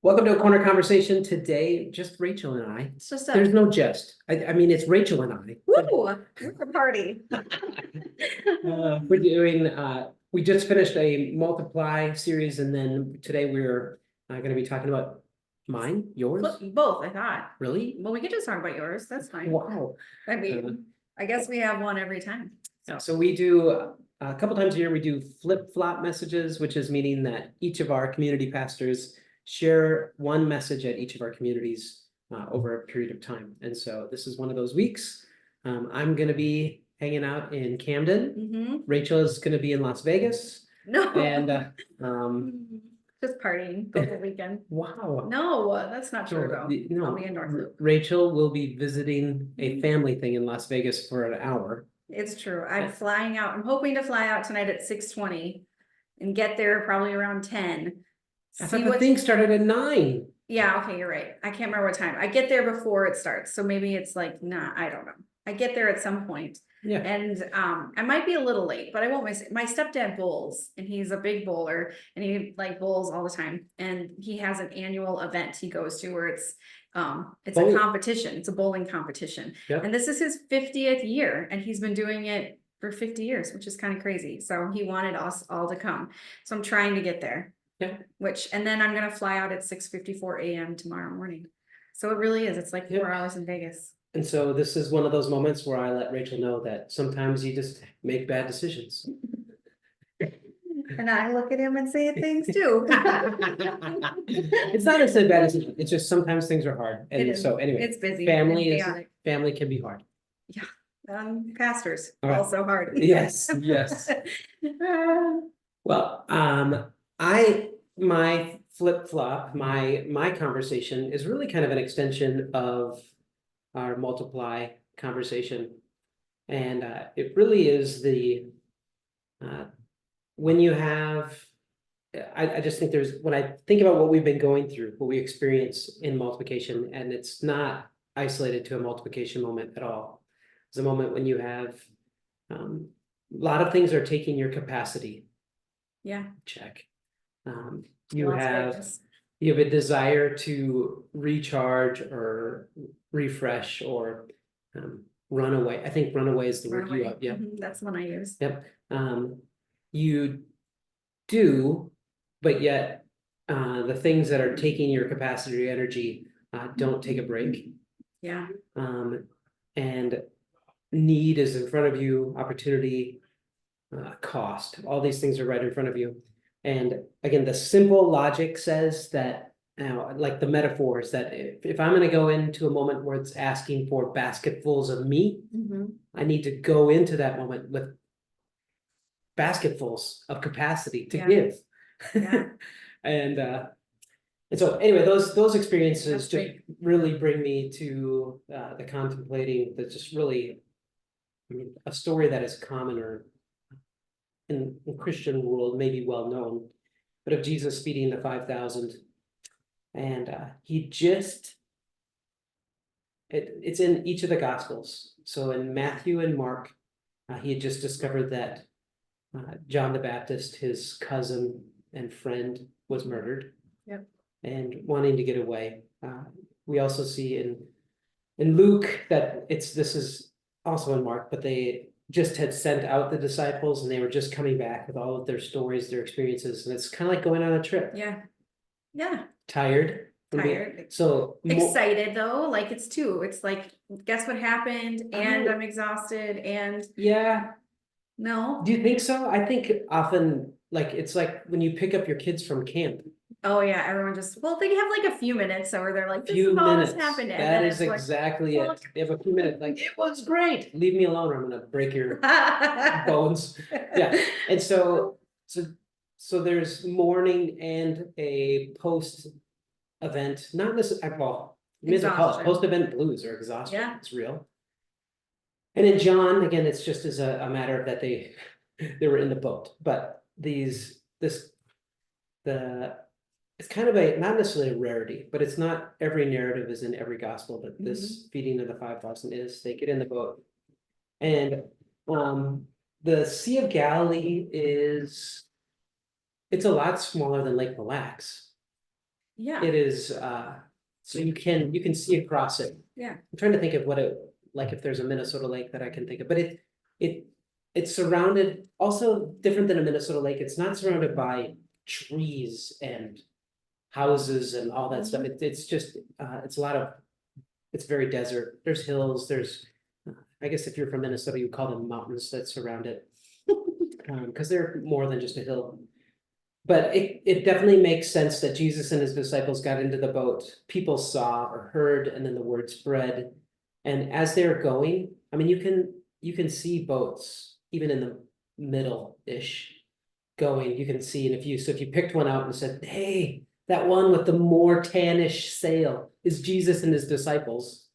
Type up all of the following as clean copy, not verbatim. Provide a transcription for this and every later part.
Welcome to a corner conversation today, just Rachel and I. It's just There's a no just. I mean, it's Rachel and I. woo, a party. We're doing, we just finished a multiply series, and then today we're gonna be talking about mine, yours, Both, I thought. really? Well, we could just talk about yours. That's fine. Wow. I mean, I guess we have one every time. So we do, a couple times a year, we do flip-flop messages, which is meaning that each of our community pastors share one message at each of our communities over a period of time. And so this is one of those weeks. I'm gonna be hanging out in Camden. Rachel is gonna be in Las Vegas. No. And just partying the whole weekend. wow. No, that's not true though. No, I'll be in North Loop. Rachel will be visiting a family thing in Las Vegas for an hour. It's true. I'm flying out. I'm hoping to fly out tonight at 6:20 and get there probably around 10. I thought the thing started at 9. Yeah, okay, you're right. I can't remember what time. I get there before it starts, so maybe it's like, nah, I don't know. I get there at some point. Yeah. And I might be a little late, but I won't miss it. My stepdad bowls, and he's a big bowler, and he like bowls all the time. And he has an annual event he goes to where it's a competition. It's a bowling competition. Yep. And this is his 50th year, and he's been doing it for 50 years, which is kind of crazy. So he wanted us all to come. So I'm trying to get there. Yeah. And then I'm gonna fly out at 6:54 a.m. tomorrow morning. So it really is. It's like 4 hours in Vegas. And so this is one of those moments where I let Rachel know that sometimes you just make bad decisions. And I look at him and say things too. It's not a bad decision. It's just sometimes things are hard. It And is. so anyway, It's busy. family and can be hard. chaotic. Pastors All right. also hard. Yes, yes. Well, my flip-flop, my conversation is really kind of an extension of our multiply conversation. And it really is when you have, I just think when I think about what we've been going through, what we experience in multiplication, and it's not isolated to a multiplication moment at all. It's a moment when you have, a lot of things are taking your capacity. Yeah. Check. You have a desire to recharge or refresh or run away. I think run away is the word you have. Yeah. That's one I use. Yep. You do, but yet the things that are taking your capacity or energy don't take a break. Yeah. And need is in front of you, opportunity, cost, all these things are right in front of you. And again, the simple logic says that, like the metaphors, that if I'm going to go into a moment where it's asking for basketfuls of meat, I need to go into that moment with basketfuls of capacity to give. Yeah. And so anyway, those experiences just really bring me to the contemplating that just really, I mean, a story that is common or in Christian world may be well known, but of Jesus feeding the 5,000. And it's in each of the Gospels. So in Matthew and Mark, he had just discovered that John the Baptist, his cousin and friend, was murdered. Yep. And wanting to get away. We also see in Luke that this is also in Mark, but they just had sent out the disciples and they were just coming back with all of their stories, their experiences, and it's kind of like going on a trip. Yeah. Yeah. Tired. So excited though, like it's like, guess what happened, and I'm exhausted, and yeah. No. Do you think so? I think often, like, it's like when you pick up your kids from camp. Oh yeah, everyone they have like a few minutes, or they're like, this is all that's happened. That is exactly it. They have a few minutes, like, it was great. Leave me alone, or I'm gonna break your bones. Yeah. And so there's mourning and a post event, not necessarily, post event blues or exhaustion. Yeah. It's real. And in John, again, it's just as a matter of that they were in the boat, but it's kind of not necessarily a rarity, but it's not every narrative is in every gospel, but this feeding of the 5,000 is. They get in the boat. And the Sea of Galilee it's a lot smaller than Lake Mille Lacs. Yeah, It is, so you can see across it. yeah, I'm trying to think of what it, like if there's a Minnesota lake that I can think of, but it, it's surrounded, also different than a Minnesota lake, it's not surrounded by trees and houses and all that stuff. It's just, it's a lot of, it's very desert. There's hills, there's, I guess if you're from Minnesota, you call them mountains that surround it. Because they're more than just a hill. But it definitely makes sense that Jesus and his disciples got into the boat. People saw or heard, and then the word spread. And as they're going, I mean, you can see boats even in the middle-ish going. You can see, and if you picked one out and said, "Hey, that one with the more tannish sail is Jesus and his disciples,"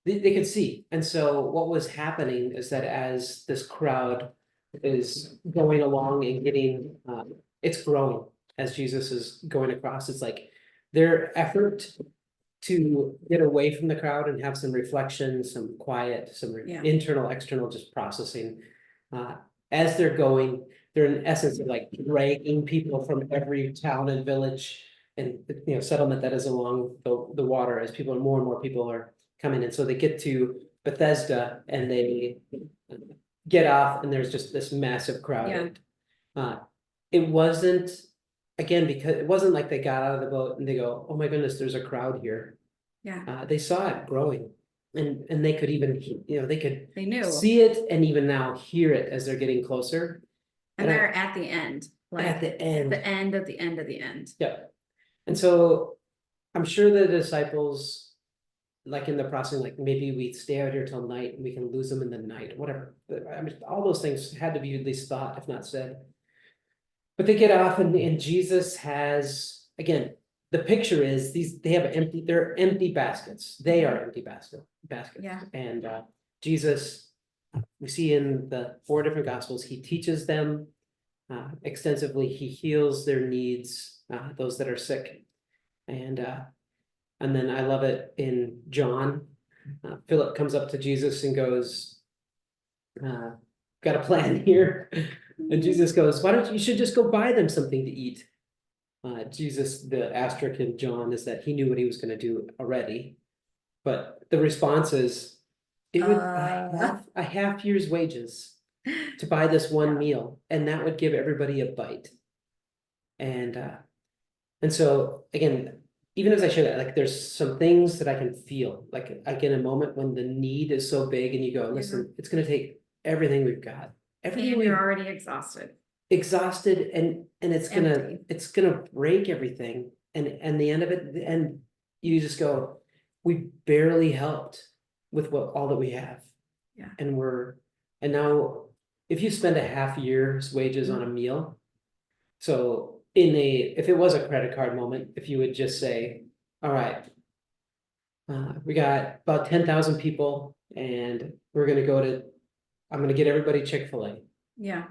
they could see. And so what was happening is that as this crowd is going along and getting, it's growing as Jesus is going across. It's like their effort to get away from the crowd and have some reflection, some quiet, some Yeah. internal, external, just processing. As they're going, they're in essence of like dragging people from every town and village and, settlement that is along the water, as more and more people are coming in. So they get to Bethesda and they get off and there's just this massive crowd. It wasn't, again, because it wasn't like they got out of the boat and they go, "Oh my goodness, there's a crowd here." Yeah, They saw it growing and they could even, they could they knew, see it and even now hear it as they're getting closer. and and I- they're at the end, like At the end. the end of the end of the end. Yeah. And so I'm sure the disciples, like in the process, like maybe we stay out here till night and we can lose them in the night, whatever. I mean, all those things had to be at least thought, if not said. But they get off and Jesus has, again, the picture is they're empty baskets. They are empty baskets. Yeah. And Jesus, we see in the 4 different gospels, he teaches them extensively. He heals their needs, those that are sick. And then I love it in John. Philip comes up to Jesus and goes, "Got a plan here." And Jesus goes, "Why don't you should just go buy them something to eat." Jesus, the asterisk in John is that he knew what he was going to do already, but the response is, it would a half year's wages to buy this one meal, and that would give everybody a bite. And so again, even as I share that, like there's some things that I can feel, like in a moment when the need is so big, and you go, "Listen, it's going to take everything we've got, everything And we've you're already exhausted. and Empty. it's gonna break everything, and the end of it, and you just go, we barely helped with all that we have." Yeah. And now if you spend a half year's wages on a meal, so if it was a credit card moment, if you would just say, "All right, we got about 10,000 people and I'm gonna get everybody Chick-fil-A." Yeah,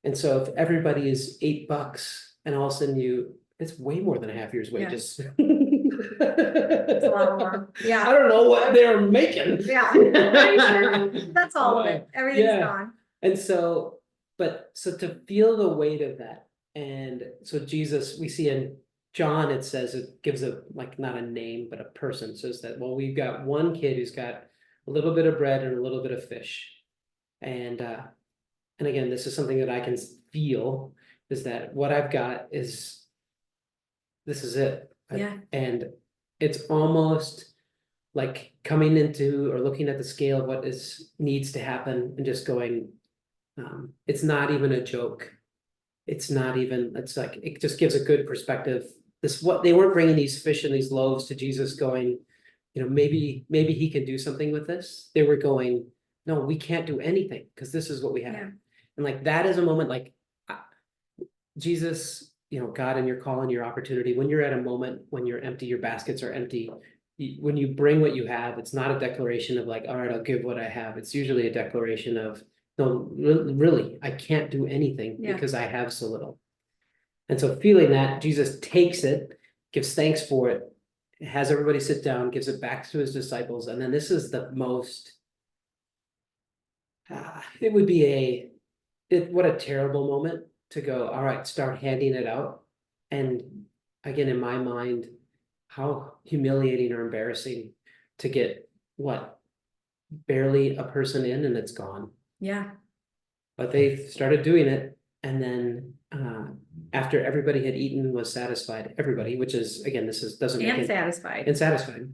And so if everybody is $8 and all of a sudden it's way more than a half year's Yeah. wages. it's a lot more. I Yeah, don't know what they're making. yeah. That's all of it. Everything's Yeah. gone. And so, so to feel the weight of that, and so Jesus, we see in John, it says, it gives like not a name, but a person, says that, well, we've got one kid who's got a little bit of bread and a little bit of fish. And again, this is something that I can feel, is that what I've got is, this is it. Yeah. And it's almost like coming into or looking at the scale of what needs to happen and just going, it's not even a joke. It's like, it just gives a good perspective. They weren't bringing these fish and these loaves to Jesus going, maybe he can do something with this. They were going, "No, we can't do anything because this is what we have." Yeah. And like, that is a moment like Jesus, God, and your call and your opportunity, when you're at a moment when you're empty, your baskets are empty. When you bring what you have, it's not a declaration of like, "All right, I'll give what I have." It's usually a declaration of, "No, really, I can't do anything because I have so little." And so feeling that, Jesus takes it, gives thanks for it, has everybody sit down, gives it back to his disciples. And then this is the most, it would be what a terrible moment to go, "All right, start handing it out." And again, in my mind, how humiliating or embarrassing to get what, barely a person in and it's gone. Yeah, But they started doing it, and then after everybody had eaten was satisfied, everybody, which is, again, this is, doesn't make and it, satisfied. and satisfied.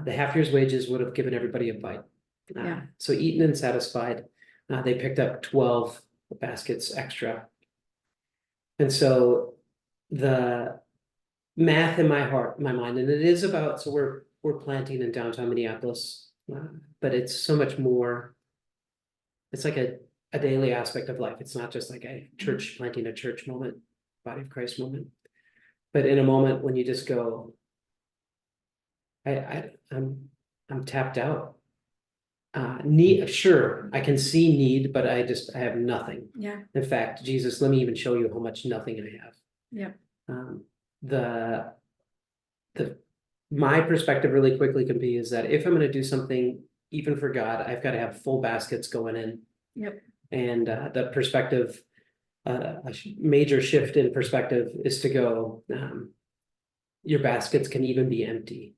The half year's wages would have given everybody a bite. Yeah. So eaten and satisfied, they picked up 12 baskets extra. And so the math in my heart, my mind, and it is about, so we're planting in downtown Minneapolis, but it's so much more. It's like a daily aspect of life. It's not just like a church planting a church moment, body of Christ moment. But in a moment when you just go, I'm tapped out. Need, sure, I can see need, but I have nothing. Yeah, In fact, Jesus, let me even show you how much nothing I have. yeah, The my perspective really quickly can be is that if I'm gonna do something, even for God, I've got to have full baskets going in. yep, And the perspective, major shift in perspective is to go, your baskets can even be empty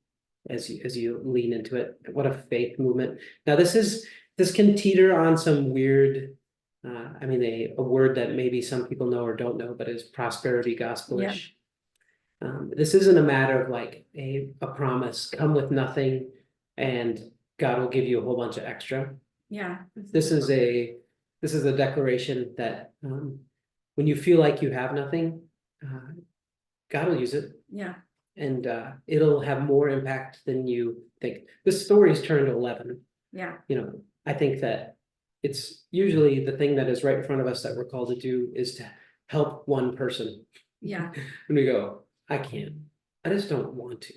as you lean into it. What a faith movement. Now this can teeter on some weird, I mean, a word that maybe some people know or don't know, but is prosperity gospelish. This isn't a matter of like a promise, come with nothing and God will give you a whole bunch of extra. yeah. This is a declaration that when you feel like you have nothing, God will use it, Yeah, and it'll have more impact than you think. This story's turned 11. yeah, You know, I think that it's usually the thing that is right in front of us that we're called to do is to help one person. yeah. And we go, I can't. I just don't want to.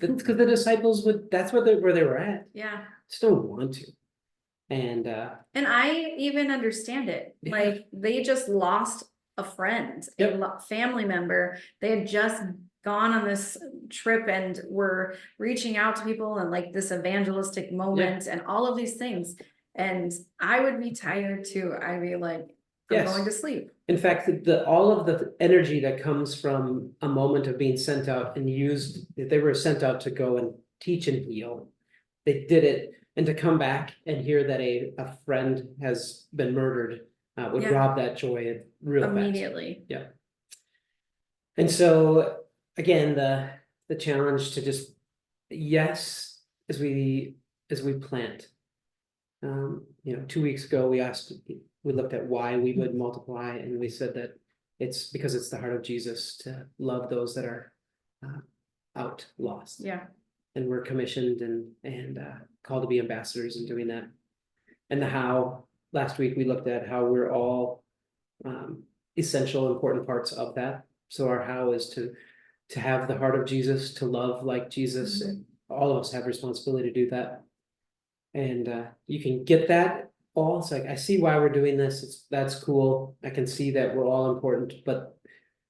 Because the disciples would. That's where they were at. Yeah. Just don't want to. And I even understand it. Yeah. Like they just lost a friend, Yep. family member. They had just gone on this trip and were reaching out to people and like this evangelistic moment and all of these things. And I would be tired too. I'd be like, I'm Yes. going to sleep. In fact, all of the energy that comes from a moment of being sent out and used, they were sent out to go and teach and heal. They did it, and to come back and hear that a friend has been murdered would Yeah. rob that joy real fast. Immediately. Yeah. And so again, the challenge to just, yes, as we plant. 2 weeks ago, we looked at why we would multiply, and we said that it's because it's the heart of Jesus to love those that are out lost. Yeah. And we're commissioned and called to be ambassadors in doing that. And the how, last week we looked at how we're all essential, important parts of that. So our how is to have the heart of Jesus, to love like Jesus. Mhm. All of us have responsibility to do that. And you can get that all. It's like, I see why we're doing this. That's cool. I can see that we're all important, but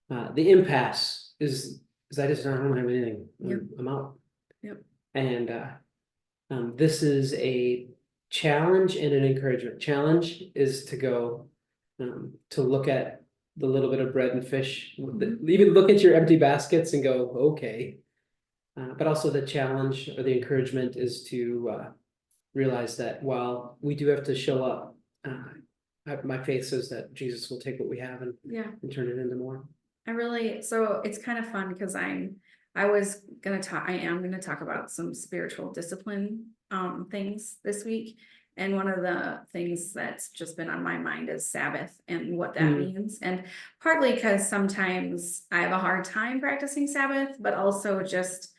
the impasse is I just don't have anything. Yep. I'm out. Yep. And this is a challenge and an encouragement. Challenge is to go to look at the little bit of bread and fish, even look at your empty baskets and go, okay. But also the challenge or the encouragement is to realize that while we do have to show up, my faith says that Jesus will take what we have and turn it into more. So it's kind of fun because I am gonna talk about some spiritual discipline things this week. And one of the things that's just been on my mind is Sabbath and what that means. And partly because sometimes I have a hard time practicing Sabbath, but also just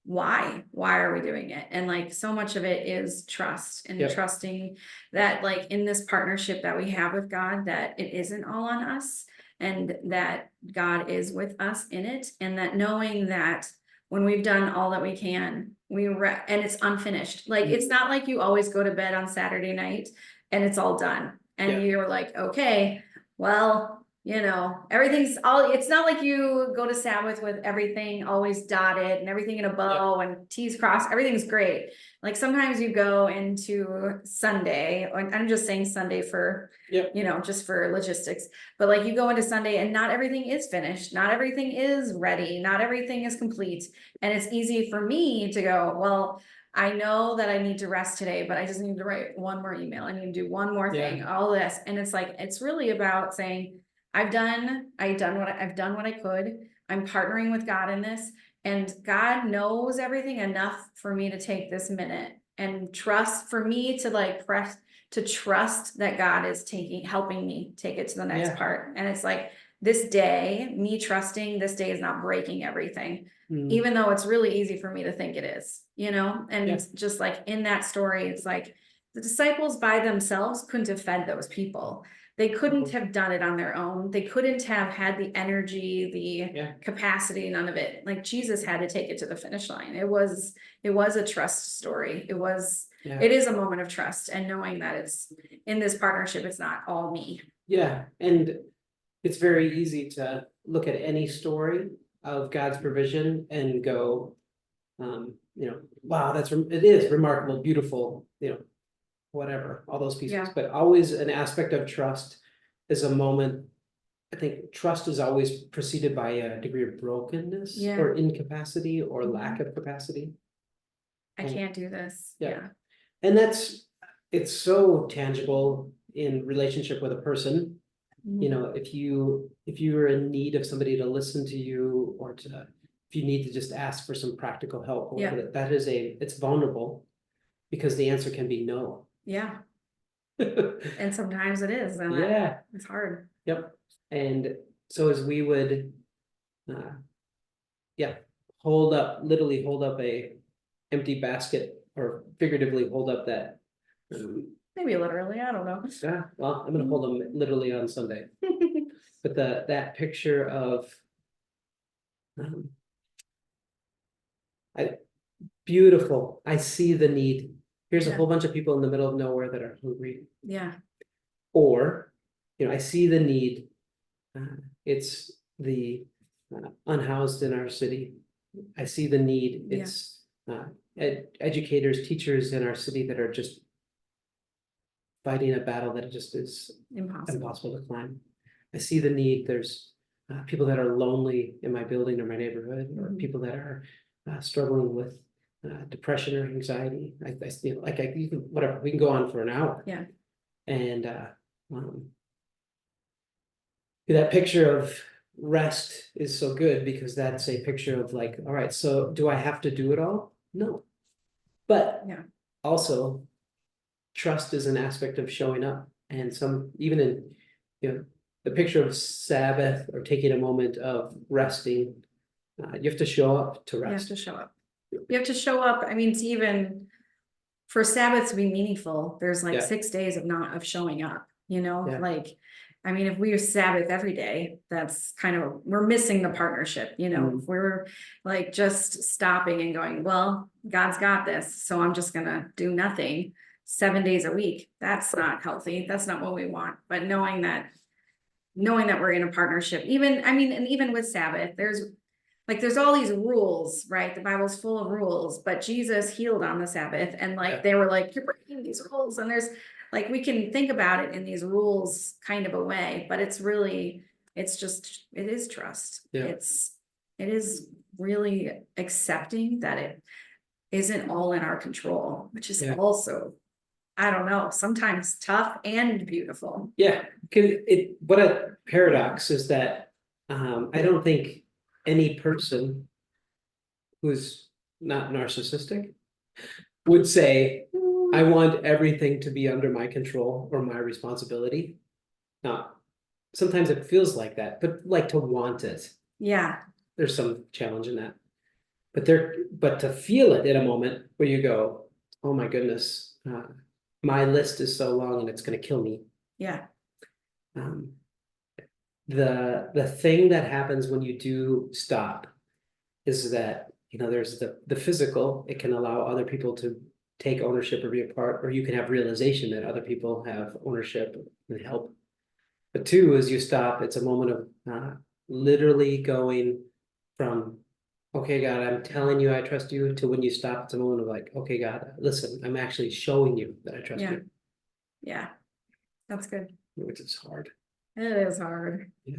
why are we doing it? And like so much of it is trust and trusting that like in this partnership that we have with God, that it isn't all on us and that God is with us in it. And that knowing that when we've done all that we can, and it's unfinished. Like it's not like you always go to bed on Saturday night and it's all done. And you're like, okay, well, You know, everything's all, it's not like you go to Sabbath with everything always dotted and everything in a bow and T's crossed, everything's great. Like sometimes you go into Sunday, or I'm just saying Sunday for, Yep. you know, just for logistics. But like you go into Sunday and not everything is finished, not everything is ready, not everything is complete. And it's easy for me to go, well, I know that I need to rest today, but I just need to write one more email. I need to do one more thing, all this. And it's like, it's really about saying, I've done what I could. I'm partnering with God in this, and God knows everything enough for me to take this minute and trust for me to like trust that God is helping me take it to the next part. And it's like this day, me trusting this day is not breaking everything, even though it's really easy for me to think it is, you know? And just like in that story, it's like the disciples by themselves couldn't have fed those people. They couldn't have done it on their own. They couldn't have had the energy, the capacity, none of it. Like Jesus had to take it to the finish line. It was a trust story. It is a moment of trust and knowing that it's in this partnership, it's not all me. Yeah, and it's very easy to look at any story of God's provision and go, wow, it is remarkable, beautiful, whatever, all those pieces, but always an aspect of trust is a moment. I think trust is always preceded by a degree of brokenness or incapacity or lack of capacity. I can't do this. Yeah. And it's so tangible in relationship with a person. If you're in need of somebody to listen to you or if you need to just ask for some practical help, it's vulnerable because the answer can be no. Yeah. And sometimes it is. And it's hard. Yep. And so as we would, literally hold up a empty basket or figuratively hold up that. Maybe literally, I don't know. Yeah, well, I'm gonna hold them literally on Sunday. But that picture of beautiful. I see the need. Here's a whole bunch of people in the middle of nowhere that are hungry. Yeah. Or, I see the need. It's the unhoused in our city. I see the need. It's educators, teachers in our city that are just fighting a battle that just is impossible to climb. I see the need. There's people that are lonely in my building or my neighborhood, or people that are struggling with depression or anxiety. Whatever, we can go on for an hour. Yeah. And that picture of rest is so good because that's a picture of like, all right, so do I have to do it all? No. But also trust is an aspect of showing up. And even in, the picture of Sabbath or taking a moment of resting, you have to show up to rest. You have to show up. You have to show up. I mean, it's even for Sabbath to be meaningful, there's like 6 days of showing up, like, I mean, if we use Sabbath every day, that's we're missing the partnership, if we're like just stopping and going, well, God's got this, so I'm just gonna do nothing 7 days a week. That's not healthy. That's not what we want. But knowing that we're in a partnership, even with Sabbath, there's all these rules, right? The Bible's full of rules, but Jesus healed on the Sabbath, and they were like, you're breaking these rules. And there's we can think about it in these rules kind of a way, but it is trust. It is really accepting that it isn't all in our control, which is also, I don't know, sometimes tough and beautiful. Yeah, what a paradox is that I don't think any person who's not narcissistic would say, I want everything to be under my control or my responsibility. Now, sometimes it feels like that, but like to want it. Yeah. There's some challenge in that. But to feel it in a moment where you go, oh my goodness, my list is so long and it's going to kill me. Yeah. The thing that happens when you do stop is that, there's the physical. It can allow other people to take ownership or be a part, or you can have realization that other people have ownership and help. But two is you stop, it's a moment of literally going from, okay, God, I'm telling you I trust you, to when you stop, it's a moment of like, okay, God, listen, I'm actually showing you that I trust Yeah. you, Yeah, that's good. which is hard. It is hard. Yeah.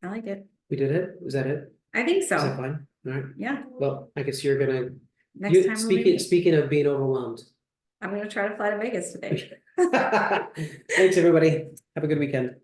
I like it. We did it? Is that it? I think Is that so. fine? All right. Yeah, Well, I guess you're gonna, next time we'll be, speaking of being overwhelmed. I'm gonna try to fly to Vegas today. Thanks, everybody. Have a good weekend.